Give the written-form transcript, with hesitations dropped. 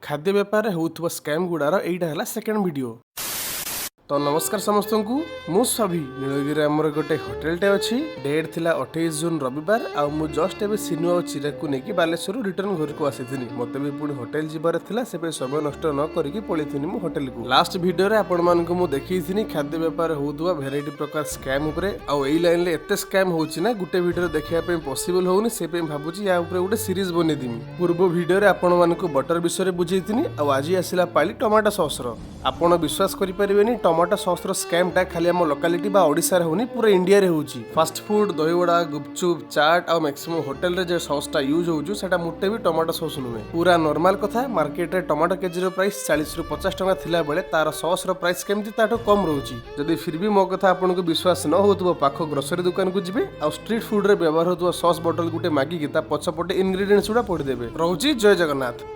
खाद्य बेपार होउथुवा स्कैम गुड़ार एटा है सेकेंड वीडियो। तो नमस्कार समस्त को मु सभी नीलगिरी आमर गोटे होटेलटे अच्छी डेट थिला 28 जून रविवार आउ जस्ट एवं सिनु और चिराग को लेकिन बालेश्वर रिटर्न घर को आसी मत भी पुणी होटेल जीवार थिला से समय नष्ट न करके पलैथि मु होटेल को। लास्ट वीडियो रे आपण मानक मु देखैथिनी खाद्य बेपार होउथुवा भेराइटी प्रकार स्कैम उपरे आउ एई लाइन ले एते स्कैम होउची ना गुटे वीडियो देखिया पे पॉसिबल होउनी से पे भाबुची या ऊपर गोटे सीरीज बने दिमी। पूर्व वीडियो रे आपण मानक बटर विषय बुझैथिनी आउ आज आसिला पाली टमाटो सॉस रो। आपण विश्वास करि परिबेनी टमाटो सॉस रो स्कैम टा खाली हम लोकालिटी बा ओडिसा रे होनी पूरा इंडिया रे होउची। फास्ट फूड दहीवड़ा गुपचुप चाट और मैक्सिमम होटल रे जे सॉस टा यूज होउछु सेटा मुट्टे भी टमाटो सॉस नुहे। पूरा नॉर्मल कथा मार्केट रे टमाटो केजी रो प्राइस 40 रु 50 टका थिला बेले तार सॉस रो प्राइस केमती ताटो कम रहउची। जदी फिर भी मो कथा आपन को विश्वास न होतबो पाखो ग्रोसरी दुकान को जिबे और स्ट्रीट फूड रे व्यवहार होतबो सॉस बोतल गुटे मागी के ता पछपटे इंग्रेडिएंट्स उडा पढि देबे। रहउची जय जगन्नाथ।